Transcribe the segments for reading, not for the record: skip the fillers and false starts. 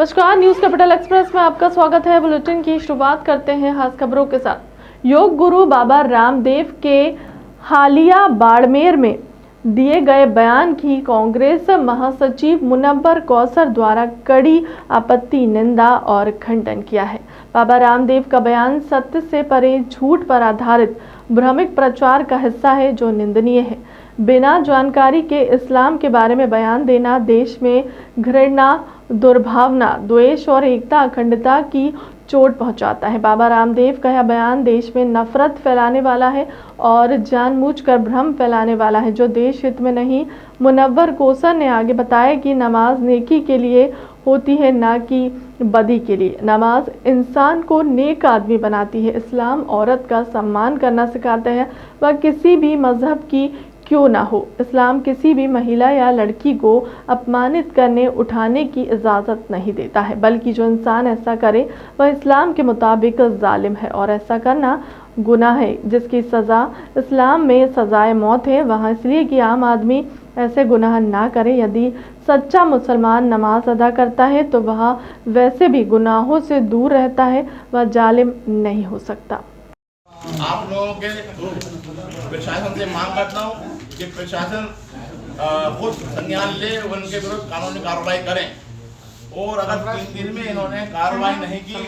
नमस्कार, news capital express में आपका स्वागत है। बुलेटिन की शुरुआत करते हैं खास खबरों के साथ। योग गुरु बाबा रामदेव के हालिया बाड़मेर में दिए गए बयान की कांग्रेस महासचिव मुनव्वर कौसर द्वारा कड़ी आपत्ति, निंदा और खंडन किया है। बाबा रामदेव का बयान सत्य से परे झूठ पर आधारित भ्रामक प्रचार का हिस्सा है, जो निंदनीय है। बिना जानकारी के इस्लाम के बारे में बयान देना देश में घृणा, दुर्भावना, द्वेष और एकता अखंडता की चोट पहुंचाता है। बाबा रामदेव का यह बयान देश में नफरत फैलाने वाला है और जानबूझकर भ्रम फैलाने वाला है, जो देश हित में नहीं। मुनव्वर कौसर ने आगे बताया कि नमाज नेकी के लिए होती है, ना कि बदी के लिए। नमाज इंसान को नेक आदमी बनाती है। इस्लाम औरत का सम्मान करना सिखाता है, वह किसी भी मजहब की क्यों ना हो। इस्लाम किसी भी महिला या लड़की को अपमानित करने, उठाने की इजाज़त नहीं देता है, बल्कि जो इंसान ऐसा करे वह इस्लाम के मुताबिक जालिम है और ऐसा करना गुनाह है, जिसकी सज़ा इस्लाम में सज़ाए मौत है। वहाँ इसलिए कि आम आदमी ऐसे गुनाह ना करे। यदि सच्चा मुसलमान नमाज अदा करता है तो वह वैसे भी गुनाहों से दूर रहता है, वह जालिम नहीं हो सकता। आप लोगों के प्रशासन से मांग करता हूँ कि प्रशासन खुद संज्ञान ले, उनके विरुद्ध कानूनी कार्रवाई करें, और अगर 3 दिन में इन्होंने कार्रवाई नहीं की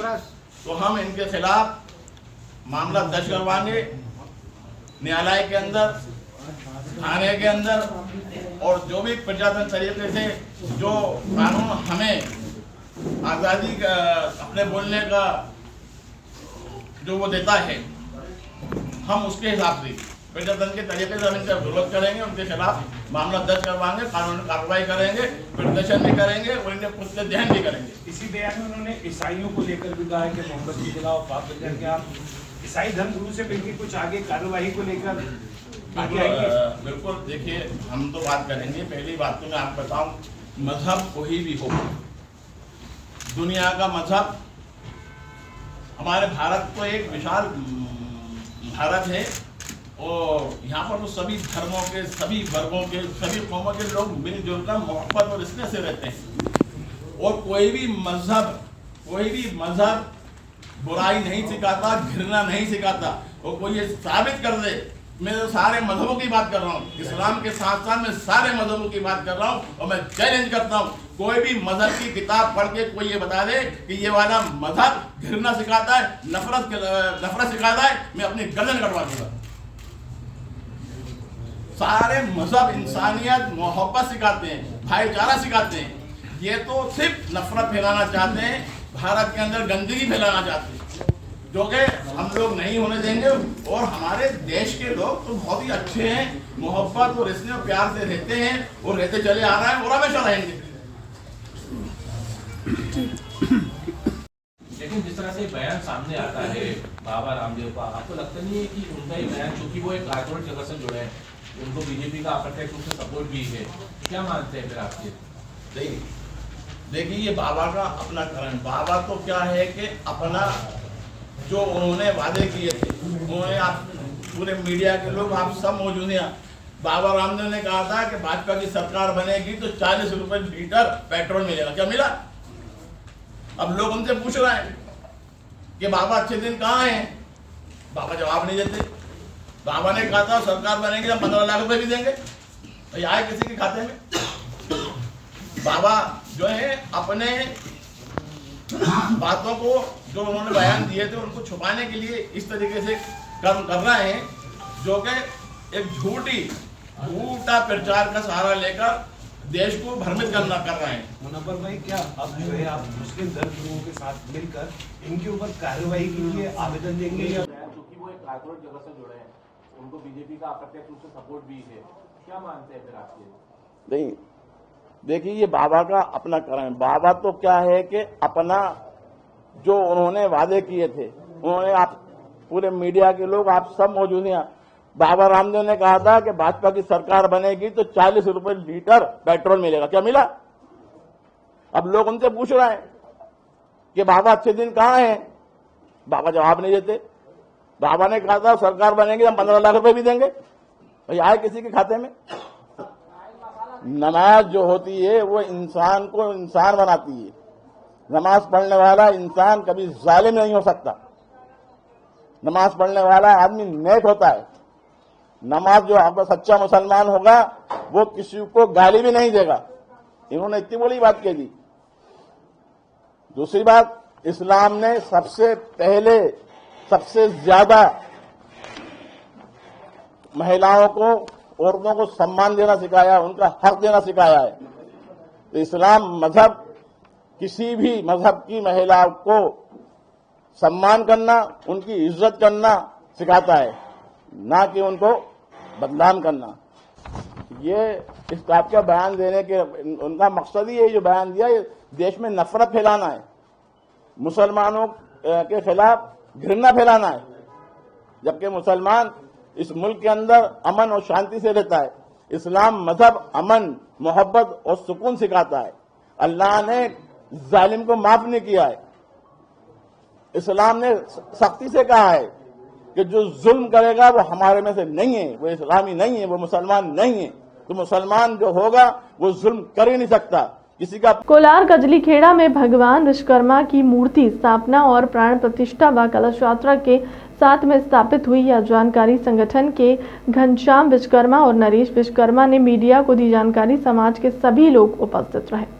तो हम इनके खिलाफ मामला दर्ज करवाएंगे न्यायालय के अंदर, थाने के अंदर, और जो भी प्रशासन तरीके से जो कानून हमें आज़ादी का अपने बोलने का जो वो देता है, हम उसके हिसाब से प्रशासन के तरीके से हम इनका विरोध करेंगे, उनके खिलाफ मामला दर्ज करवाएंगे, कानूनी कार्रवाई करेंगे, प्रदर्शन भी करेंगे और इन्हें पुनर्दहन भी करेंगे। इसी बयान में उन्होंने ईसाइयों को लेकर भी कहा है कि मोहब्बत के खिलाफ बात करके आप ईसाई धर्मगुरु से मिलकर कुछ आगे कार्यवाही को लेकर आगे आएंगे। बिल्कुल, देखिए हम तो बात करेंगे। पहली बात तो मैं आपको बताऊं, मजहब कोई भी हो, दुनिया का मजहब, हमारे भारत तो एक विशाल भारत है और यहाँ पर तो सभी धर्मों के, सभी वर्गों के, सभी कौमों के लोग मिलजुल कर मोहब्बत और रिश्ते से रहते हैं। और कोई भी मजहब बुराई नहीं सिखाता, घृणा नहीं सिखाता। और कोई ये साबित कर दे, मैं तो सारे मजहबों की बात कर रहा हूँ, इस्लाम के साथ साथ मैं सारे मजहबों की बात कर रहा हूँ, और मैं चैलेंज करता हूँ, कोई भी मजहब की किताब पढ़ के कोई ये बता दे कि ये वाला मजहब घृणा सिखाता है, नफरत सिखाता है, मैं अपनी गर्दन कटवा दूंगा। सारे मजहब इंसानियत, मोहब्बत सिखाते हैं, भाईचारा सिखाते हैं। ये तो सिर्फ नफरत फैलाना चाहते हैं, भारत के अंदर गंदगी फैलाना चाहते हैं, जो कि हम लोग नहीं होने देंगे। और हमारे देश के लोग तो बहुत ही अच्छे हैं, मोहब्बत और इसमें प्यार से रहते हैं और रहते चले आ रहे हैं और हमेशा रहेंगे। लेकिन जिस तरह से बयान सामने आता है बाबा रामदेव का, आपको लगता नहीं है कि उनका ये बयान, चूंकि वो एक कारपोरेट जगह से जुड़े हैं, उनको बीजेपी का अप्रत्यक्ष रूप से सपोर्ट भी है, क्या मानते हैं फिर आपके? देखिए, ये बाबा का अपना कारण, बाबा तो क्या है कि अपना जो उन्होंने वादे किए थे, उन्होंने, आप पूरे मीडिया के लोग आप सब मौजूद हैं, बाबा रामदेव ने कहा था कि भाजपा की सरकार बनेगी तो 40 रुपए लीटर पेट्रोल मिलेगा। क्या मिला? अब लोग उनसे पूछ रहे हैं कि बाबा अच्छे दिन कहाँ हैं? बाबा जवाब नहीं देते। बाबा ने कहा था सरकार बनेगी तो 15 लाख रुपए भी देंगे, तो आए किसी के खाते में? बाबा जो है अपने बातों को, जो उन्होंने बयान दिए थे, उनको छुपाने के लिए इस तरीके से कर्म कर रहे हैं, जो कि एक झूठा प्रचार का सहारा लेकर देश को भ्रमित कर रहे हैं। मुनव्वर भाई, क्या अब जो है आप मुस्लिम धर्मगुरुओं के साथ मिलकर इनके ऊपर कार्रवाई के लिए आवेदन देंगे? या क्योंकि वो एक कारपोरेट जगह से जुड़े हैं, उनको बीजेपी का अप्रत्यक्ष रूप से सपोर्ट भी है, क्या मानते हैं फिर आपके? नहीं, देखिए, ये बाबा का अपना कारण, बाबा तो क्या है कि अपना जो उन्होंने वादे किए थे, उन्होंने, आप पूरे मीडिया के लोग आप सब मौजूद हैं, बाबा रामदेव ने कहा था कि भाजपा की सरकार बनेगी तो 40 रुपए लीटर पेट्रोल मिलेगा। क्या मिला? अब लोग उनसे पूछ रहे हैं कि बाबा अच्छे दिन कहाँ हैं? बाबा जवाब नहीं देते। बाबा ने कहा था सरकार बनेगी तो 15 लाख रुपए भी देंगे, तो आए किसी के खाते में? नमाज जो होती है वो इंसान को इंसान बनाती है, नमाज पढ़ने वाला इंसान कभी जालिम नहीं हो सकता। नमाज पढ़ने वाला आदमी नेक होता है। नमाज जो आपका सच्चा मुसलमान होगा वो किसी को गाली भी नहीं देगा। इन्होंने इतनी बड़ी बात कह दी। दूसरी बात, इस्लाम ने सबसे पहले सबसे ज्यादा महिलाओं को, औरतों को सम्मान देना सिखाया, उनका हक देना सिखाया है। तो इस्लाम मजहब किसी भी मजहब की महिलाओं को सम्मान करना, उनकी इज्जत करना सिखाता है, ना कि उनको बदनाम करना। ये इस टाइप का बयान देने के उनका मकसद ही है, जो बयान दिया, ये देश में नफरत फैलाना है, मुसलमानों के खिलाफ घृणा फैलाना है। जबकि मुसलमान इस मुल्क के अंदर अमन और शांति से रहता है। इस्लाम मजहब अमन, मोहब्बत और सुकून सिखाता है। अल्लाह ने जालिम को माफ नहीं किया है। इस्लाम ने सख्ती से कहा है कि जो जुल्म करेगा वो हमारे में से नहीं है, वो इस्लामी नहीं है, वो मुसलमान नहीं है। तो मुसलमान जो होगा वो जुल्म कर ही नहीं सकता किसी का। कोलार कजली खेड़ा में भगवान विश्वकर्मा की मूर्ति स्थापना और प्राण प्रतिष्ठा व कलश यात्रा के साथ में स्थापित हुई। यह जानकारी संगठन के घनश्याम विश्वकर्मा और नरेश विश्वकर्मा ने मीडिया को दी। जानकारी समाज के सभी लोग उपस्थित रहे।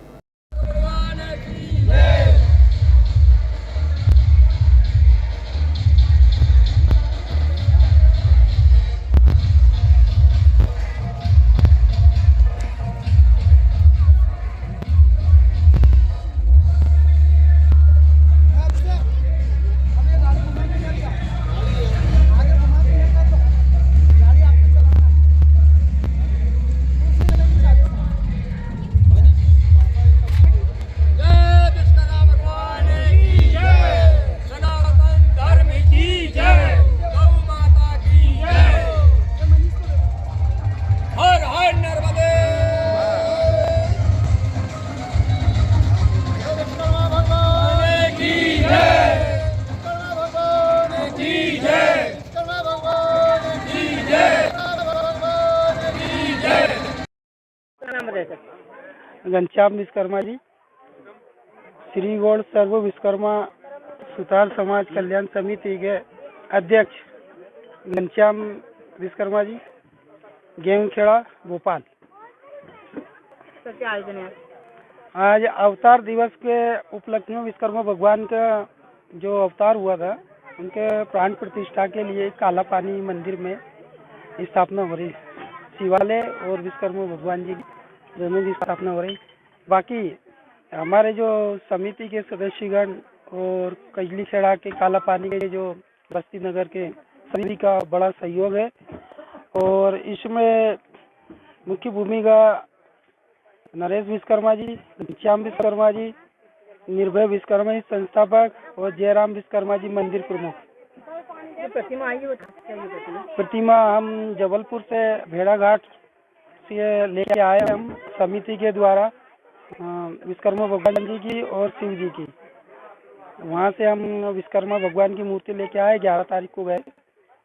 घनश्याम विश्वकर्मा जी, श्री गौड़ सर्व विश्वकर्मा सुतार समाज कल्याण समिति के अध्यक्ष घनश्याम विश्वकर्मा जी, गेमखेड़ा भोपाल। क्या आयोजन है? आज अवतार दिवस के उपलक्ष्य में विश्वकर्मा भगवान का जो अवतार हुआ था, उनके प्राण प्रतिष्ठा के लिए काला पानी मंदिर में स्थापना हो रही। शिवालय और विश्वकर्मा भगवान जी दोनों की स्थापना हो रही। बाकी हमारे जो समिति के सदस्यगण और कजली खेड़ा के काला पानी के जो बस्ती नगर के सभी का बड़ा सहयोग है। और इसमें मुख्य भूमिका नरेश विश्वकर्मा जी, घनश्याम विश्वकर्मा जी, निर्भय विश्वकर्मा जी संस्थापक और जयराम विश्वकर्मा जी मंदिर प्रमुख। प्रतिमा आई है, प्रतिमा हम जबलपुर से भेड़ा घाट से लेके आए हम समिति के द्वारा, विश्वकर्मा भगवान जी की और शिव जी की। वहाँ से हम विश्वकर्मा भगवान की मूर्ति लेके आए, 11 तारीख को गए।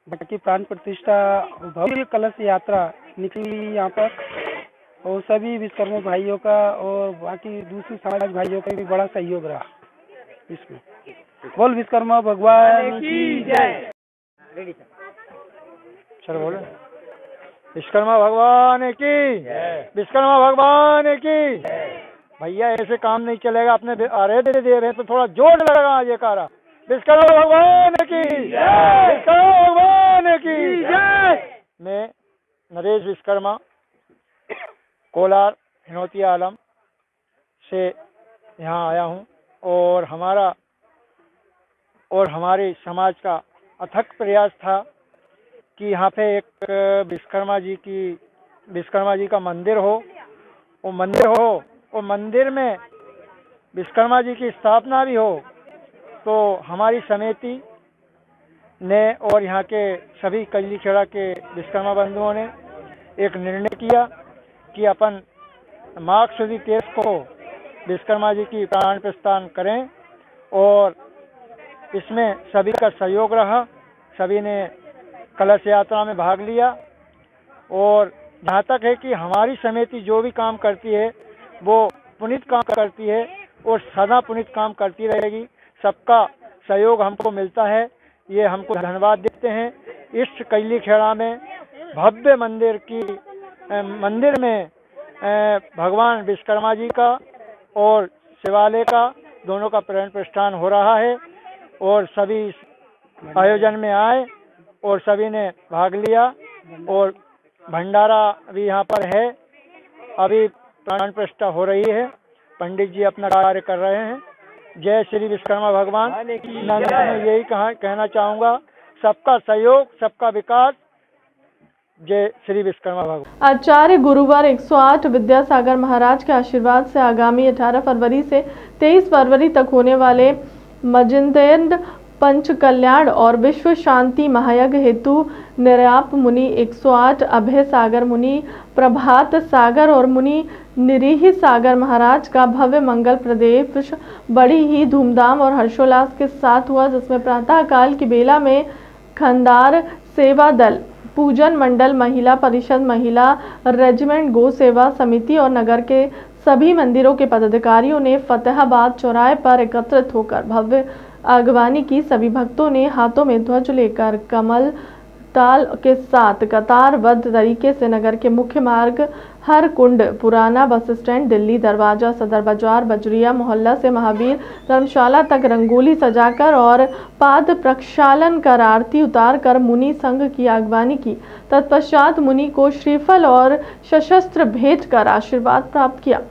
बाकी प्राण प्रतिष्ठा भव्य कलश यात्रा निकली यहाँ पर, और सभी विश्वकर्मा भाइयों का और बाकी दूसरी समाज भाइयों का भी बड़ा सहयोग रहा इसमें। बोल विश्वकर्मा भगवान की जय। चलो बोलो, विश्वकर्मा भगवान की, विश्वकर्मा भगवान की। भैया ऐसे काम नहीं चलेगा, अपने अरे दे रहे हैं तो थोड़ा जोर लगा ये कारा। विश्वकर्मा भगवान की, विश्वकर्मा भगवान की जय। मैं नरेश विश्वकर्मा कोलार हिनौती आलम से यहाँ आया हूँ, और हमारे समाज का अथक प्रयास था कि यहाँ पे एक विश्वकर्मा जी का मंदिर हो, और मंदिर में विश्वकर्मा जी की स्थापना भी हो। तो हमारी समिति ने और यहाँ के सभी कजली खेड़ा के विश्वकर्मा बंधुओं ने एक निर्णय किया कि अपन माघ सुदी 23 को विश्वकर्मा जी की प्राण प्रतिष्ठा करें, और इसमें सभी का सहयोग रहा। सभी ने कलश यात्रा में भाग लिया, और जहाँ तक है कि हमारी समिति जो भी काम करती है वो पुनीत काम करती है, और सदा पुनीत काम करती रहेगी। सबका सहयोग हमको मिलता है, ये हमको धन्यवाद देते हैं। इस कैली खेड़ा में भव्य मंदिर में भगवान विश्वकर्मा जी का और शिवालय का दोनों का प्राण प्रतिष्ठान हो रहा है और सभी इस आयोजन में आए और सभी ने भाग लिया और भंडारा भी यहाँ पर है। अभी प्राण प्रतिष्ठा हो रही है, पंडित जी अपना कार्य कर रहे हैं। जय श्री विश्वकर्मा भगवान। मैं यही कहना चाहूँगा, सबका सहयोग, सबका विकास। जय श्री विश्वकर्मा भगवान। आचार्य गुरुवार 108 विद्यासागर महाराज के आशीर्वाद से आगामी 18 फरवरी से 23 फरवरी तक होने वाले मजिंदेंद्र पंच कल्याण और विश्व शांति महायज्ञ हेतु निर्याप मुनि 108 अभय सागर मुनि प्रभात सागर और मुनि निरीह सागर महाराज का भव्य मंगल प्रदेश बड़ी ही धूमधाम और हर्षोल्लास के साथ हुआ, जिसमें प्रातः काल की बेला में खंडार सेवा दल, पूजन मंडल, महिला परिषद, महिला रेजिमेंट, गो सेवा समिति और नगर के सभी मंदिरों के पदाधिकारियों ने फतेहाबाद चौराहे पर एकत्रित होकर भव्य अगवानी की। सभी भक्तों ने हाथों में ध्वज लेकर कमल ताल के साथ कतारबद्ध तरीके से नगर के मुख्य मार्ग हर कुंड, पुराना बस स्टैंड, दिल्ली दरवाजा, सदर बाजार, बजरिया मोहल्ला से महावीर धर्मशाला तक रंगोली सजाकर और पाद प्रक्षालन कर आरती उतार कर मुनि संघ की अगवानी की। तत्पश्चात मुनि को श्रीफल और सशस्त्र भेंट कर आशीर्वाद प्राप्त किया।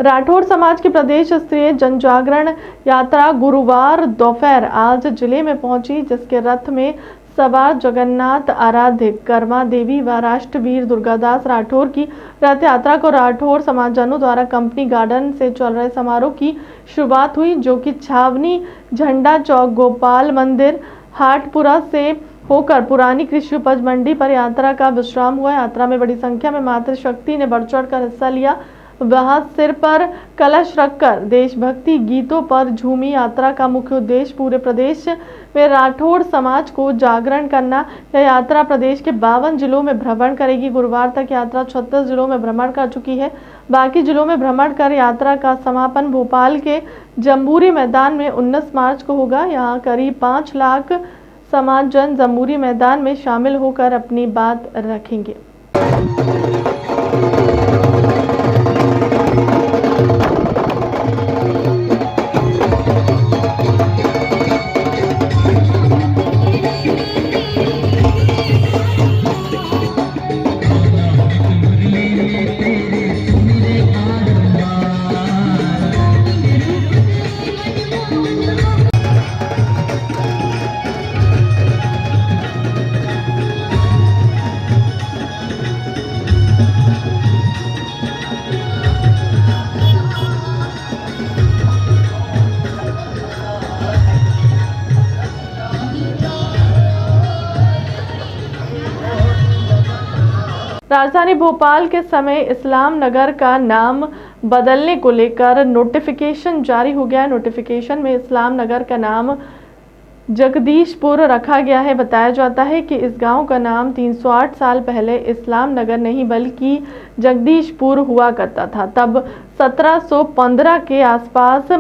राठौर समाज की प्रदेश स्तरीय जनजागरण यात्रा गुरुवार दोपहर आज जिले में पहुंची, जिसके रथ में सवार जगन्नाथ आराध्य कर्मा देवी व राष्ट्रवीर दुर्गादास राठौर की रथ यात्रा को राठौर समाजजनों द्वारा कंपनी गार्डन से चल रहे समारोह की शुरुआत हुई, जो कि छावनी झंडा चौक गोपाल मंदिर हाटपुरा से होकर पुरानी कृषि उपज मंडी पर यात्रा का विश्राम हुआ। यात्रा में बड़ी संख्या में मातृशक्ति ने बढ़ चढ़ कर हिस्सा लिया। वहां सिर पर कलश रखकर देशभक्ति गीतों पर झूमी। यात्रा का मुख्य उद्देश्य पूरे प्रदेश में राठौर समाज को जागरण करना। यह यात्रा प्रदेश के 52 जिलों में भ्रमण करेगी। गुरुवार तक यात्रा 36 जिलों में भ्रमण कर चुकी है। बाकी जिलों में भ्रमण कर यात्रा का समापन भोपाल के जम्बूरी मैदान में 19 मार्च को होगा। यहाँ करीब 5 लाख समाजजन जम्बूरी मैदान में शामिल होकर अपनी बात रखेंगे। राजधानी भोपाल के समय इस्लाम नगर का नाम बदलने को लेकर नोटिफिकेशन जारी हो गया है। नोटिफिकेशन में इस्लाम नगर का नाम जगदीशपुर रखा गया है। बताया जाता है कि इस गांव का नाम 308 साल पहले इस्लाम नगर नहीं बल्कि जगदीशपुर हुआ करता था। तब 1715 के आसपास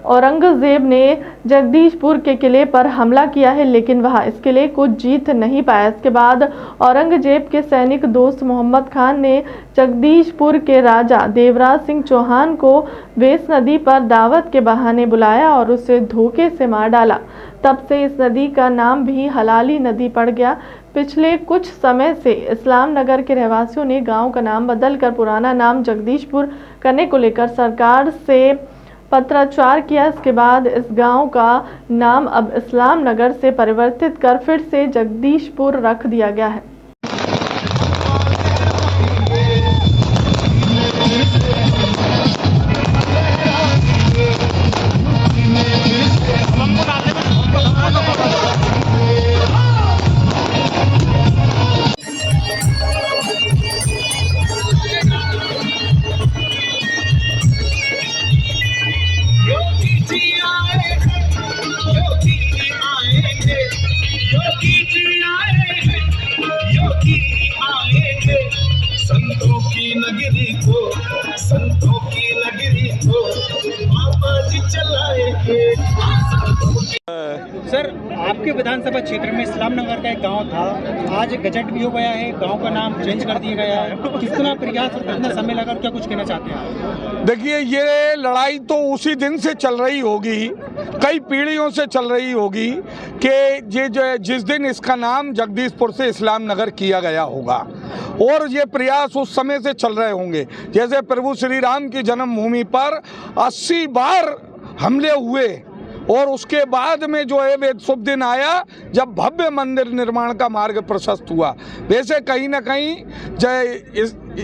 औरंगजेब ने जगदीशपुर के किले पर हमला किया है, लेकिन वह इस किले को जीत नहीं पाया। इसके बाद औरंगजेब के सैनिक दोस्त मोहम्मद खान ने जगदीशपुर के राजा देवराज सिंह चौहान को वेस नदी पर दावत के बहाने बुलाया और उसे धोखे से मार डाला। तब से इस नदी का नाम भी हलाली नदी पड़ गया। पिछले कुछ समय से इस्लाम नगर के रहवासियों ने गांव का नाम बदलकर पुराना नाम जगदीशपुर करने को लेकर सरकार से पत्राचार किया। इसके बाद इस गांव का नाम अब इस्लाम नगर से परिवर्तित कर फिर से जगदीशपुर रख दिया गया है। सर, आपके विधानसभा क्षेत्र में इस्लाम नगर का एक गांव था, आज गजट भी हो गया है, गांव का नाम चेंज कर दिया गया है। कितना प्रयास और कितना समय लगा, क्या कुछ कहना चाहते हैं? देखिए, ये लड़ाई तो उसी दिन से चल रही होगी, कई पीढ़ियों से चल रही होगी कि ये जो जिस दिन इसका नाम जगदीशपुर से इस्लाम नगर किया गया होगा, और ये प्रयास उस समय से चल रहे होंगे। जैसे प्रभु श्री राम की जन्मभूमि पर 80 बार हमले हुए और उसके बाद में जो है वे शुभ दिन आया जब भव्य मंदिर निर्माण का मार्ग प्रशस्त हुआ। वैसे कहीं ना कहीं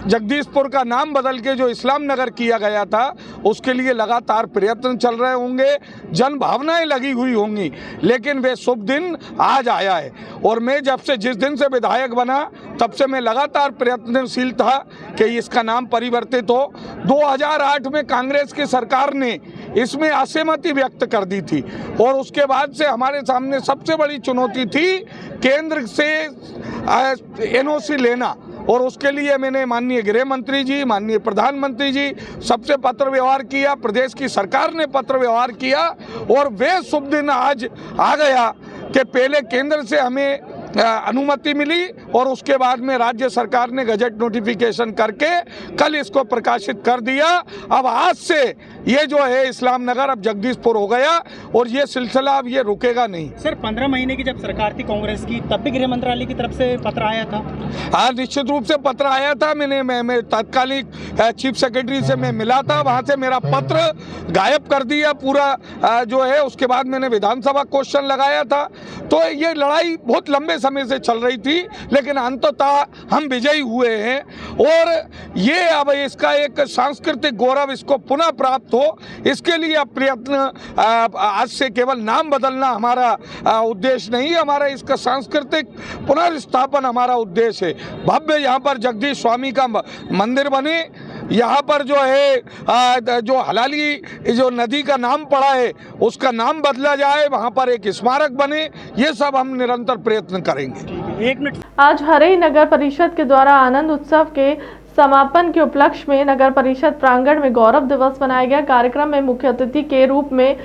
जगदीशपुर का नाम बदल के जो इस्लाम नगर किया गया था उसके लिए लगातार प्रयत्न चल रहे होंगे, जन भावनाएं लगी हुई होंगी, लेकिन वे शुभ दिन आज आया है। और मैं जिस दिन से विधायक बना तब से मैं लगातार प्रयत्नशील था कि इसका नाम परिवर्तित हो। 2008 में कांग्रेस की सरकार ने इसमें असहमति व्यक्त कर दी थी और उसके बाद से हमारे सामने सबसे बड़ी चुनौती थी केंद्र से एनओसी लेना, और उसके लिए मैंने माननीय गृह मंत्री जी, माननीय प्रधानमंत्री जी सबसे पत्र व्यवहार किया, प्रदेश की सरकार ने पत्र व्यवहार किया और वे शुभ दिन आज आ गया कि पहले केंद्र से हमें अनुमति मिली और उसके बाद में राज्य सरकार ने गजट नोटिफिकेशन करके कल इसको प्रकाशित कर दिया। अब आज से ये जो है इस्लाम नगर अब जगदीशपुर हो गया और ये सिलसिला अब ये रुकेगा नहीं। सर, 15 महीने की जब सरकार थी कांग्रेस की, तब भी गृह मंत्रालय की तरफ से पत्र आया था? हाँ, निश्चित रूप से पत्र आया था। मैं तत्कालिक चीफ सेक्रेटरी से मैं मिला था, वहाँ से मेरा पत्र गायब कर दिया पूरा जो है। उसके बाद मैंने विधानसभा क्वेश्चन लगाया था। तो ये लड़ाई बहुत लंबे समय से चल रही थी, लेकिन अंततः हम विजयी हुए हैं और ये अब इसका एक सांस्कृतिक गौरव इसको पुनः प्राप्त हो, इसके लिए अब प्रयत्न आज से केवल नाम बदलना हमारा उद्देश्य नहीं, हमारा इसका सांस्कृतिक पुनर्स्थापन हमारा उद्देश्य है। भव्य यहाँ पर जगदीश स्वामी का मंदिर बने, यहाँ पर जो है जो हलाली जो नदी का नाम पड़ा है उसका नाम बदला जाए, वहाँ पर एक स्मारक बने, ये सब हम निरंतर प्रयत्न करेंगे। 1 मिनट। आज हरई नगर परिषद के द्वारा आनंद उत्सव के समापन के उपलक्ष्य में नगर परिषद प्रांगण में गौरव दिवस मनाया गया। कार्यक्रम में मुख्य अतिथि के रूप में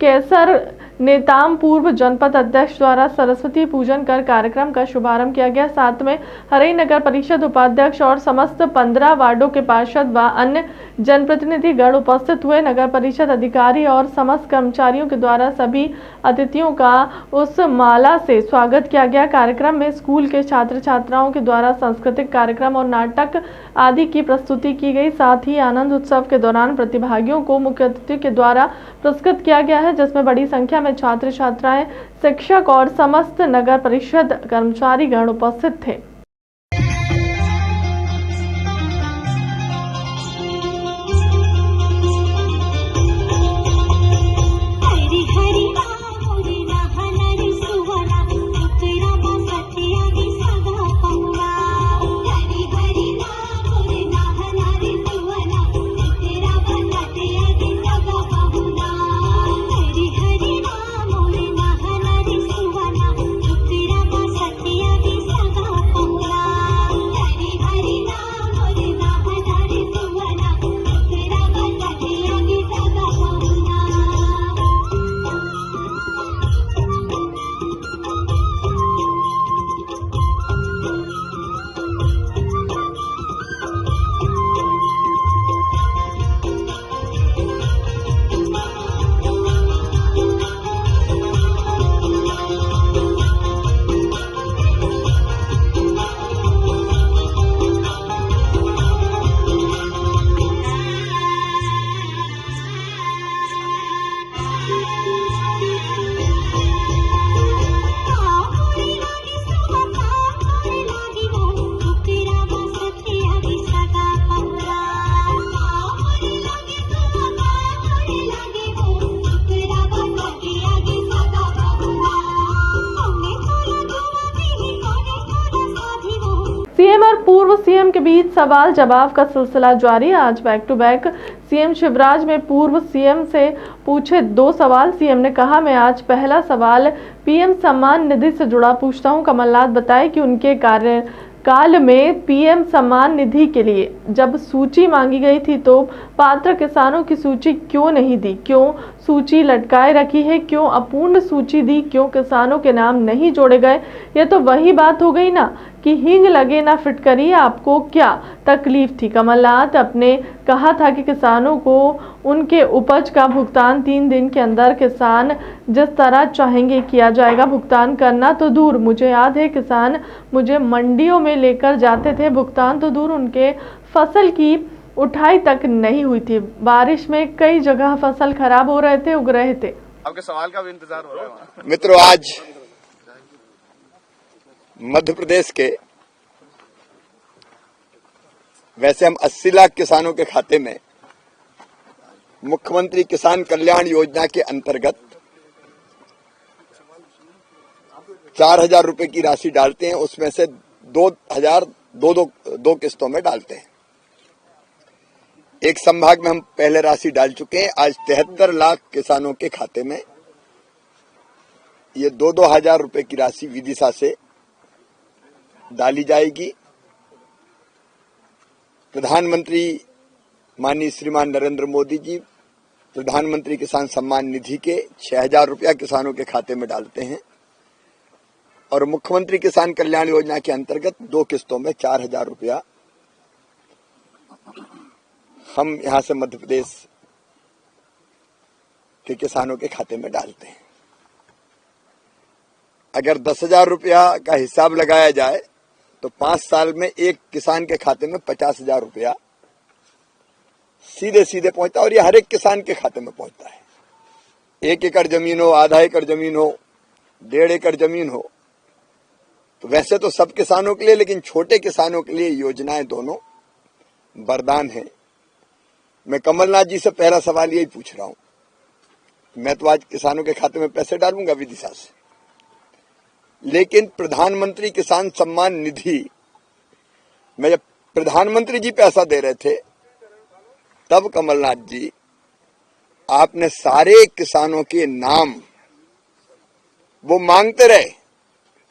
केसर नेताम पूर्व जनपद अध्यक्ष द्वारा सरस्वती पूजन कर कार्यक्रम का शुभारंभ किया गया। साथ में हरई नगर परिषद उपाध्यक्ष और समस्त 15 वार्डों के पार्षद व अन्य जनप्रतिनिधि गण उपस्थित हुए। नगर परिषद अधिकारी और समस्त कर्मचारियों के द्वारा सभी अतिथियों का उस माला से स्वागत किया गया। कार्यक्रम में स्कूल के छात्र छात्राओं के द्वारा सांस्कृतिक कार्यक्रम और नाटक आदि की प्रस्तुति की गई। साथ ही आनंद उत्सव के दौरान प्रतिभागियों को मुख्य अतिथि के द्वारा पुरस्कृत किया गया है, जिसमें बड़ी संख्या में छात्र छात्राएं, शिक्षक और समस्त नगर परिषद कर्मचारी गण उपस्थित थे। हरी हरी सीएम और पूर्व सीएम के बीच सवाल जवाब का सिलसिला जारी। आज back to back CM Shivraj में पूर्व सीएम से पूछे 2 सवाल। सीएम ने कहा, मैं आज पहला सवाल पीएम सम्मान निधि से जुड़ा पूछता हूं। कमलनाथ बताए कि उनके कार्यकाल में पीएम सम्मान निधि के लिए जब सूची मांगी गई थी तो पात्र किसानों की सूची क्यों नहीं दी, क्यों सूची लटकाए रखी है, क्यों अपूर्ण सूची दी, क्यों किसानों के नाम नहीं जोड़े गए। ये तो वही बात हो गई ना कि हींग लगे ना फिटकरी, आपको क्या तकलीफ थी। कमलनाथ अपने कहा था कि किसानों को उनके उपज का भुगतान 3 दिन के अंदर किसान जिस तरह चाहेंगे किया जाएगा। भुगतान करना तो दूर, मुझे याद है किसान मुझे मंडियों में लेकर जाते थे, भुगतान तो दूर उनके फसल की उठाई तक नहीं हुई थी। बारिश में कई जगह फसल खराब हो रहे थे, उग रहे थे। आपके सवाल का भी इंतजार हो रहा है। मित्रों, आज मध्य प्रदेश के वैसे हम 80 लाख किसानों के खाते में मुख्यमंत्री किसान कल्याण योजना के अंतर्गत 4,000 रुपए की राशि डालते हैं। उसमें से 2,000 दो किस्तों में डालते हैं। एक संभाग में हम पहले राशि डाल चुके हैं। आज 73 लाख किसानों के खाते में ये 2,000 रुपए की राशि विदिशा से डाली जाएगी। प्रधानमंत्री माननीय श्रीमान नरेंद्र मोदी जी प्रधानमंत्री किसान सम्मान निधि के 6,000 रुपया किसानों के खाते में डालते हैं और मुख्यमंत्री किसान कल्याण योजना के अंतर्गत 2 किस्तों में 4,000 रुपया हम यहां से मध्य प्रदेश के किसानों के खाते में डालते हैं। अगर 10,000 रुपया का हिसाब लगाया जाए तो 5 साल में एक किसान के खाते में 50,000 रुपया सीधे सीधे पहुंचता है और ये हर एक किसान के खाते में पहुंचता है। 1 एकड़ जमीन हो, आधा एकड़ जमीन हो, 1.5 एकड़ जमीन हो, तो वैसे तो सब किसानों के लिए, लेकिन छोटे किसानों के लिए योजनाएं दोनों वरदान है। मैं कमलनाथ जी से पहला सवाल यही पूछ रहा हूं। मैं तो आज किसानों के खाते में पैसे डालूंगा विदिशा से, लेकिन प्रधानमंत्री किसान सम्मान निधि में जब प्रधानमंत्री जी पैसा दे रहे थे तब कमलनाथ जी आपने सारे किसानों के नाम वो मांगते रहे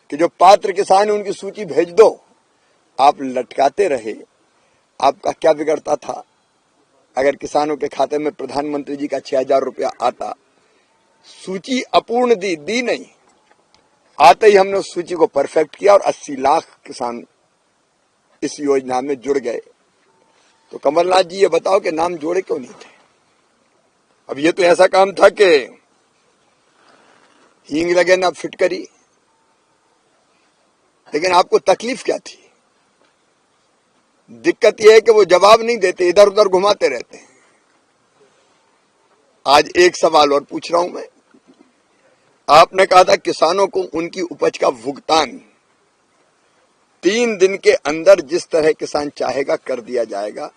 कि जो पात्र किसान है उनकी सूची भेज दो, आप लटकाते रहे। आपका क्या बिगड़ता था अगर किसानों के खाते में प्रधानमंत्री जी का 6,000 रुपया आता। सूची अपूर्ण दी नहीं, आते ही हमने उस सूची को परफेक्ट किया और 80 लाख किसान इस योजना में जुड़ गए। तो कमलनाथ जी ये बताओ कि नाम जोड़े क्यों नहीं थे। अब ये तो ऐसा काम था कि हींग लगे ना फिटकरी, लेकिन आपको तकलीफ क्या थी? दिक्कत यह है कि वो जवाब नहीं देते, इधर उधर घुमाते रहते हैं। आज एक सवाल और पूछ रहा हूं मैं। आपने कहा था किसानों को उनकी उपज का भुगतान 3 दिन के अंदर जिस तरह किसान चाहेगा कर दिया जाएगा।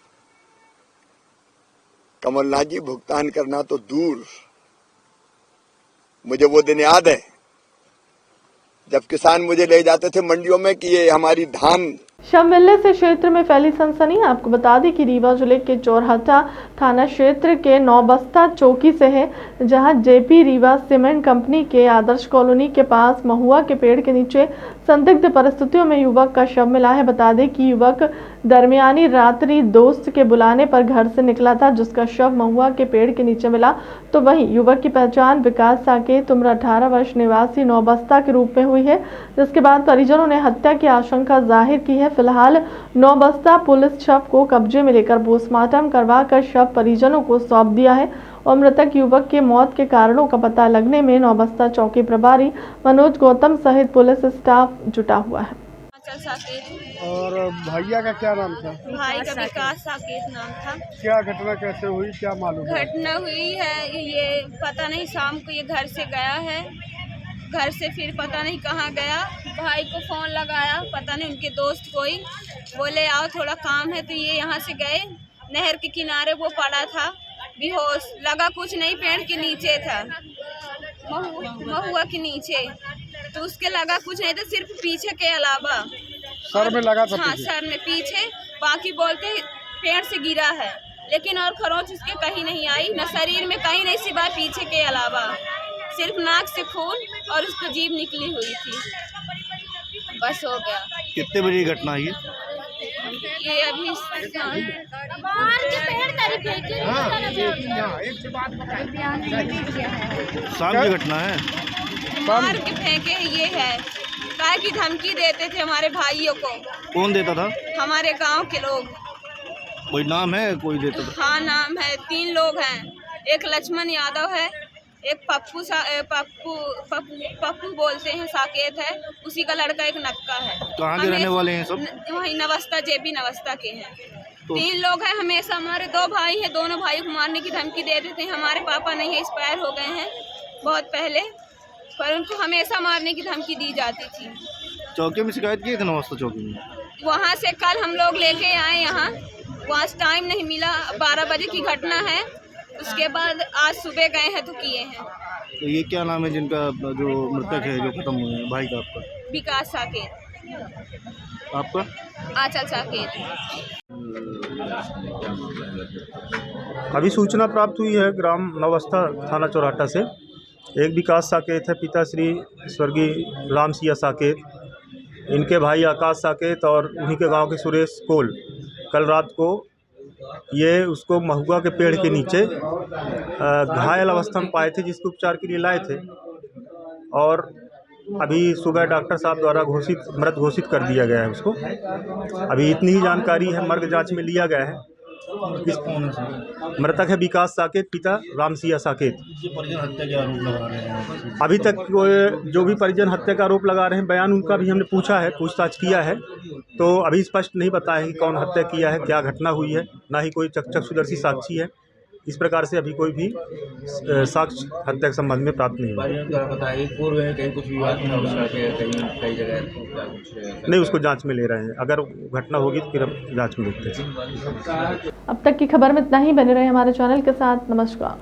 कमलनाथ जी, भुगतान करना तो दूर, मुझे वो दिन याद है जब किसान मुझे ले जाते थे मंडियों में कि ये हमारी धान। शव मिलने से क्षेत्र में फैली सनसनी। आपको बता दें कि रीवा जिले के चोरहट्टा थाना क्षेत्र के नौबस्ता चौकी से है, जहां जेपी रीवा सीमेंट कंपनी के आदर्श कॉलोनी के पास महुआ के पेड़ के नीचे संदिग्ध परिस्थितियों में युवक का शव मिला है। बता दें कि युवक दरमियानी रात्रि दोस्त के बुलाने पर घर से निकला था, जिसका शव महुआ के पेड़ के नीचे मिला। तो वहीं युवक की पहचान विकास साकेत उम्र 18 वर्ष निवासी नौबस्ता के रूप में हुई है, जिसके बाद परिजनों ने हत्या की आशंका जाहिर की है। फिलहाल नौबस्ता पुलिस शव को कब्जे में लेकर पोस्टमार्टम करवाकर शव परिजनों को सौंप दिया है और मृतक युवक के मौत के कारणों का पता लगने में नौबस्ता चौकी प्रभारी मनोज गौतम सहित पुलिस स्टाफ जुटा हुआ है। और भैया का क्या नाम था? भाई का विकास साकेत नाम था। क्या घटना कैसे हुई, क्या मालूम? घटना हुई है ये पता नहीं, शाम को ये घर से गया है, घर से फिर पता नहीं कहाँ गया। भाई को फोन लगाया, पता नहीं उनके दोस्त कोई बोले आओ थोड़ा काम है, तो ये यहाँ से गए। नहर के किनारे वो पड़ा था बेहोश, लगा कुछ नहीं, पेड़ के नीचे था, महुआ के नीचे, तो उसके लगा कुछ नहीं था, सिर्फ पीछे के अलावा सर में लगा था हाँ, पीछे। सर में पीछे। बाकी बोलते पेड़ से गिरा है, लेकिन और खरोंच इसके कहीं नहीं आई, न शरीर में कहीं नहीं सिवाय पीछे के अलावा। सिर्फ नाक से खून और उसको जीभ निकली हुई थी, बस हो गया। कितने बजे की घटना है ये अभी शाम की घटना है। मार के फेंके ये है, काहे की धमकी देते थे हमारे भाइयों को। कौन देता था? हमारे गांव के लोग। कोई नाम है? कोई देता था? हाँ, नाम है, 3 लोग हैं। एक लक्ष्मण यादव है, एक पप्पू बोलते हैं, साकेत है, उसी का लड़का एक नक्का है। कहाँ के रहने वाले हैं सब? वही नवस्ता, जेपी नवस्ता के हैं। 3 लोग हैं। हमेशा हमारे 2 भाई हैं, दोनों भाइयों को मारने की धमकी देते थे। हमारे पापा नहीं है, एक्सपायर हो गए हैं बहुत पहले, पर उनको हमेशा मारने की धमकी दी जाती थी। चौकी में शिकायत की थी? नवस्था चौकी में वहाँ से कल हम लोग लेके आए यहाँ, वहाँ से टाइम नहीं मिला। 12 बजे की घटना है, उसके बाद आज सुबह गए हैं तो किए हैं। तो ये क्या नाम है जिनका जो मृतक है, जो खत्म हुए हैं? भाई का आपका? विकास साकेत। आपका? आंचल साकेत। अभी सूचना प्राप्त हुई है ग्राम नवस्था थाना चौराटा से। एक विकास साकेत है, पिता श्री स्वर्गीय राम सिया साकेत, इनके भाई आकाश साकेत और उन्हीं के गांव के सुरेश कोल कल रात को ये उसको महुआ के पेड़ के नीचे घायल अवस्था में पाए थे, जिसको उपचार के लिए लाए थे और अभी सुबह डॉक्टर साहब द्वारा मृत घोषित कर दिया गया है उसको। अभी इतनी ही जानकारी है, मर्ग जांच में लिया गया है। मृतक है विकास साकेत, पिता रामसिया साकेत। अभी तक जो भी परिजन हत्या का आरोप लगा रहे हैं, बयान उनका भी हमने पूछा है, पूछताछ किया है, तो अभी स्पष्ट नहीं बताया है कि कौन हत्या किया है, क्या घटना हुई है, ना ही कोई चक्षुदर्शी साक्षी है। इस प्रकार से अभी कोई भी साक्ष्य हत्या के संबंध में प्राप्त नहीं हुआ। नहीं, उसको जांच में ले रहे हैं, अगर घटना होगी तो फिर हम जांच में देखते हैं। अब तक की खबर में इतना ही। बने रहे हमारे चैनल के साथ। नमस्कार।